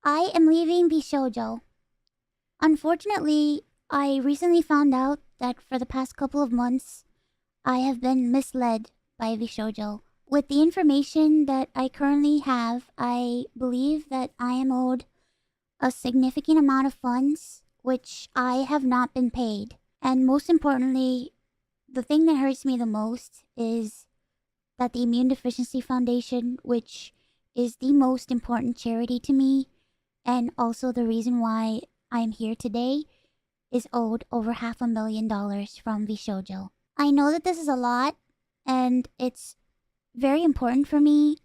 I am leaving vShojo. Unfortunately, I recently found out that for the past couple of months, I have been misled by vShojo. With the information that I currently have, I believe that I am owed a significant amount of funds, which I have not been paid. And most importantly, the thing that hurts me the most is that the Immune Deficiency Foundation, which is the most important charity to me, and also the reason why I'm here today, is owed over $500,000 from vShojo. I know that this is a lot, and it's very important for me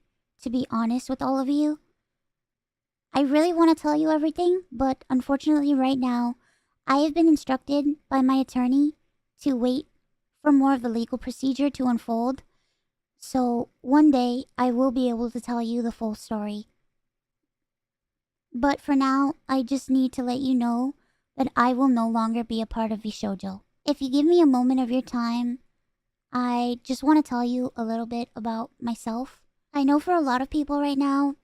to be honest with all of you. I really want to tell you everything, but unfortunately right now, I have been instructed by my attorney to wait for more of the legal procedure to unfold. So one day, I will be able to tell you the full story. But for now, I just need to let you know that I will no longer be a part of vShojo. If you give me a moment of your time, I just want to tell you a little bit about myself. I know for a lot of people right now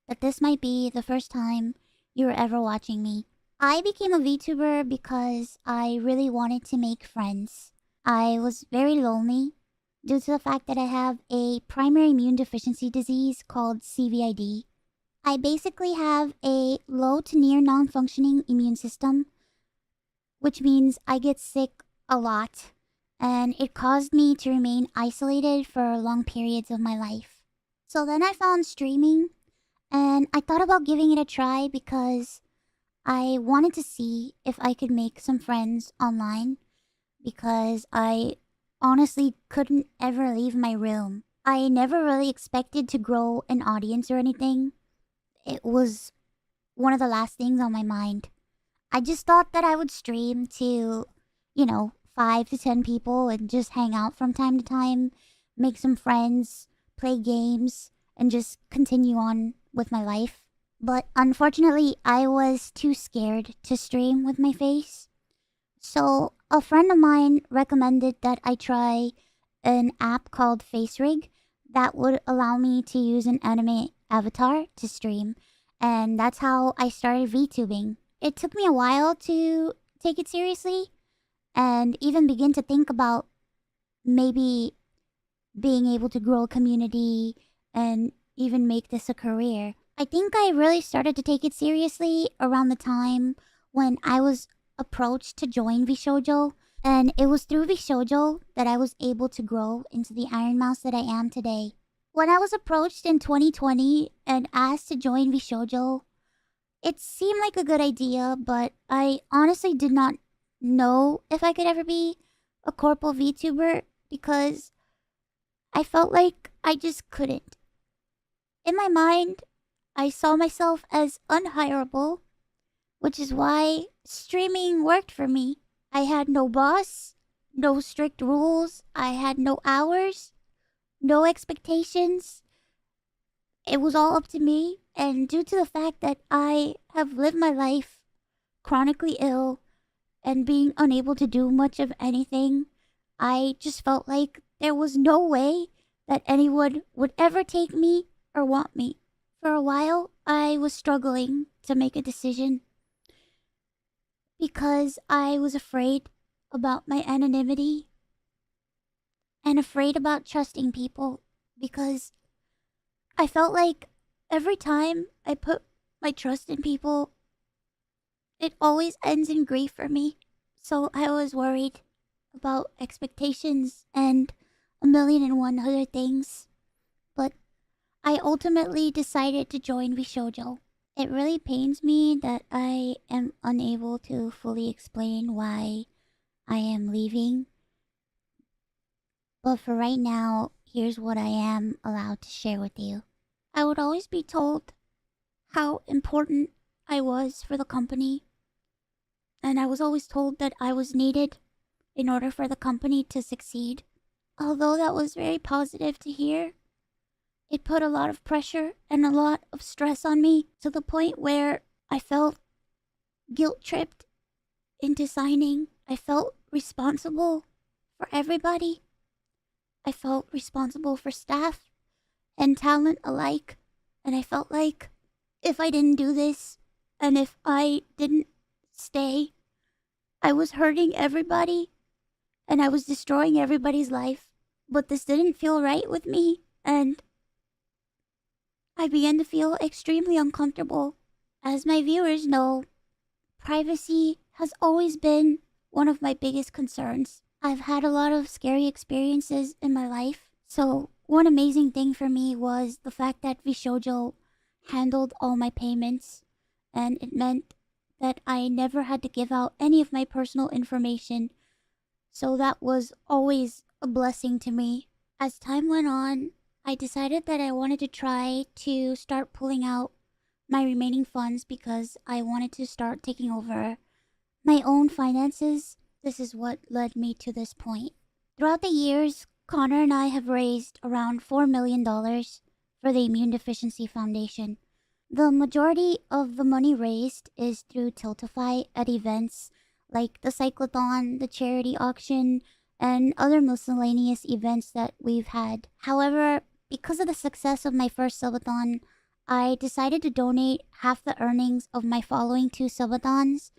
that this might be the first time you were ever watching me. I became a VTuber because I really wanted to make friends. I was very lonely due to the fact that I have a primary immune deficiency disease called CVID. I basically have a low to near non-functioning immune system, which means I get sick a lot, and it caused me to remain isolated for long periods of my life. So then I found streaming, and I thought about giving it a try because I wanted to see if I could make some friends online, because I honestly couldn't ever leave my room. I never really expected to grow an audience or anything. It was one of the last things on my mind. I just thought that I would stream to, 5 to 10 people and just hang out from time to time, make some friends, play games, and just continue on with my life. But unfortunately, I was too scared to stream with my face. So a friend of mine recommended that I try an app called FaceRig that would allow me to use an anime avatar to stream. And that's how I started VTubing. It took me a while to take it seriously and even begin to think about maybe being able to grow a community and even make this a career. I think I really started to take it seriously around the time when I was approached to join vShojo, and it was through vShojo that I was able to grow into the Ironmouse that I am today. When I was approached in 2020 and asked to join vShojo, it seemed like a good idea, but I honestly did not know if I could ever be a corporal VTuber because I felt like I just couldn't. In my mind, I saw myself as unhireable, which is why streaming worked for me. I had no boss, no strict rules, I had no hours, no expectations. It was all up to me, and due to the fact that I have lived my life chronically ill and being unable to do much of anything, I just felt like there was no way that anyone would ever take me or want me. For a while, I was struggling to make a decision because I was afraid about my anonymity and afraid about trusting people because I felt like every time I put my trust in people, it always ends in grief for me. So I was worried about expectations and a million and one other things. But I ultimately decided to join vShojo. It really pains me that I am unable to fully explain why I am leaving. But for right now, here's what I am allowed to share with you. I would always be told how important I was for the company. And I was always told that I was needed in order for the company to succeed. Although that was very positive to hear, it put a lot of pressure and a lot of stress on me to the point where I felt guilt-tripped into signing. I felt responsible for everybody. I felt responsible for staff and talent alike. And I felt like if I didn't do this and if I didn't stay, I was hurting everybody and I was destroying everybody's life. But this didn't feel right with me, and I began to feel extremely uncomfortable. As my viewers know, privacy has always been one of my biggest concerns. I've had a lot of scary experiences in my life, so one amazing thing for me was the fact that vShojo handled all my payments, and it meant that I never had to give out any of my personal information, so that was always a blessing to me. As time went on, I decided that I wanted to try to start pulling out my remaining funds because I wanted to start taking over my own finances. This is what led me to this point. Throughout the years, Connor and I have raised around $4 million for the Immune Deficiency Foundation. The majority of the money raised is through Tiltify at events like the Cyclothon, the charity auction, and other miscellaneous events that we've had. However, because of the success of my first subathon, I decided to donate half the earnings of my following 2 subathons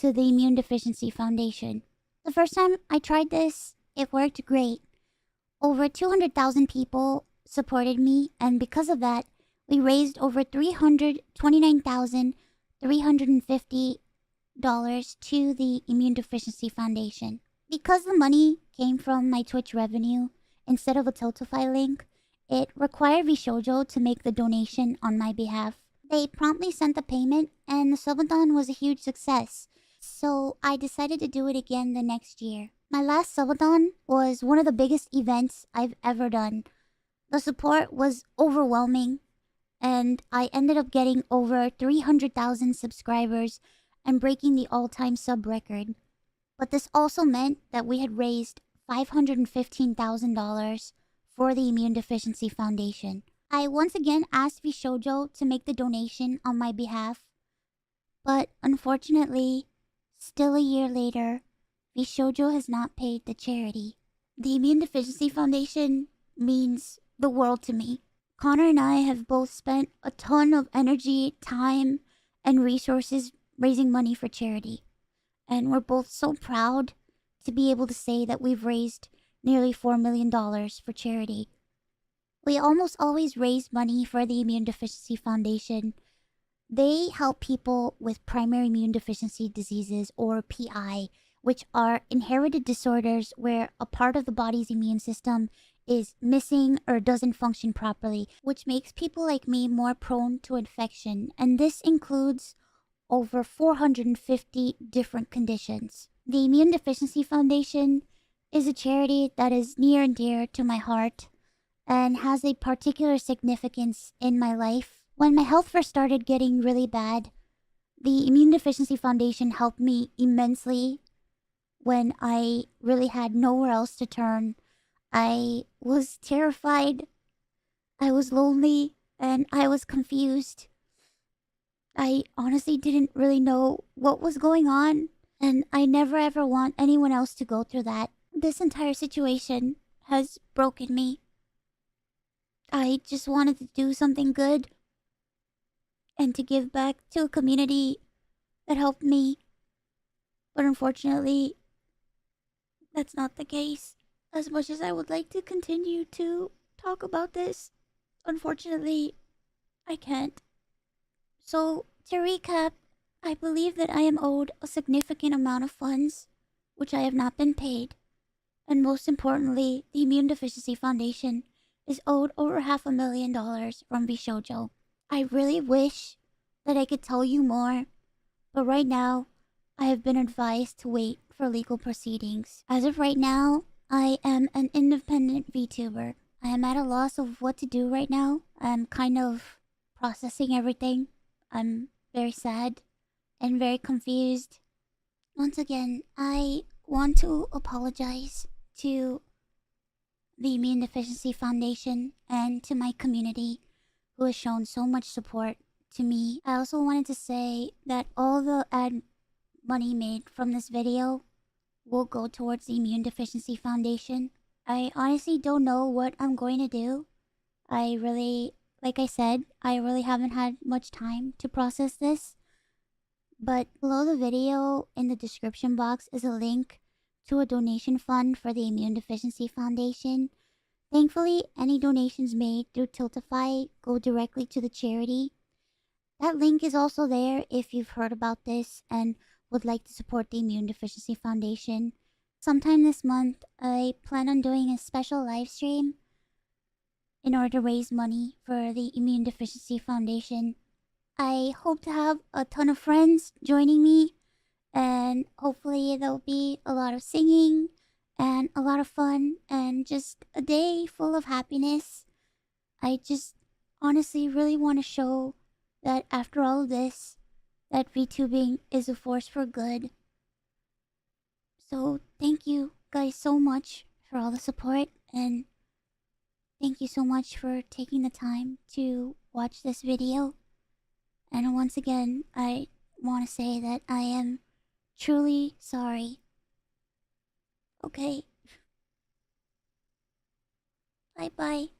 to the Immune Deficiency Foundation. The first time I tried this, it worked great. Over 200,000 people supported me, and because of that, we raised over $329,350 to the Immune Deficiency Foundation. Because the money came from my Twitch revenue instead of a Tiltify link, it required vShojo to make the donation on my behalf. They promptly sent the payment, and the subathon was a huge success, so I decided to do it again the next year. My last subathon was one of the biggest events I've ever done. The support was overwhelming, and I ended up getting over 300,000 subscribers and breaking the all-time sub record. But this also meant that we had raised $515,000 for the Immune Deficiency Foundation. I once again asked vShojo to make the donation on my behalf, but unfortunately, still a year later, vShojo has not paid the charity. The Immune Deficiency Foundation means the world to me. Connor and I have both spent a ton of energy, time, and resources raising money for charity. And we're both so proud to be able to say that we've raised nearly $4 million for charity. We almost always raise money for the Immune Deficiency Foundation. They help people with primary immune deficiency diseases, or PI, which are inherited disorders where a part of the body's immune system is missing or doesn't function properly, which makes people like me more prone to infection. And this includes over 450 different conditions. The Immune Deficiency Foundation is a charity that is near and dear to my heart and has a particular significance in my life. When my health first started getting really bad, the Immune Deficiency Foundation helped me immensely when I really had nowhere else to turn. I was terrified, I was lonely, and I was confused. I honestly didn't really know what was going on, and I never ever want anyone else to go through that. This entire situation has broken me. I just wanted to do something good and to give back to a community that helped me. But unfortunately, that's not the case. As much as I would like to continue to talk about this, unfortunately, I can't. So, to recap, I believe that I am owed a significant amount of funds, which I have not been paid. And most importantly, the Immune Deficiency Foundation is owed over $500,000 from vShojo. I really wish that I could tell you more, but right now, I have been advised to wait for legal proceedings. As of right now, I am an independent VTuber. I am at a loss of what to do right now. I'm kind of processing everything. I'm very sad and very confused. Once again, I want to apologize to the Immune Deficiency Foundation and to my community who has shown so much support to me. I also wanted to say that all the ad money made from this video will go towards the Immune Deficiency Foundation. I honestly don't know what I'm going to do. I really like I said, I really haven't had much time to process this. But below the video in the description box is a link to a donation fund for the Immune Deficiency Foundation. Thankfully, any donations made through Tiltify go directly to the charity. That link is also there if you've heard about this and would like to support the Immune Deficiency Foundation. Sometime this month, I plan on doing a special live stream in order to raise money for the Immune Deficiency Foundation. I hope to have a ton of friends joining me, and hopefully there'll be a lot of singing and a lot of fun and just a day full of happiness. I just honestly really want to show that after all of this, that VTubing is a force for good. So thank you guys so much for all the support, and thank you so much for taking the time to watch this video. And once again, I want to say that I am truly sorry. Okay. Bye-bye.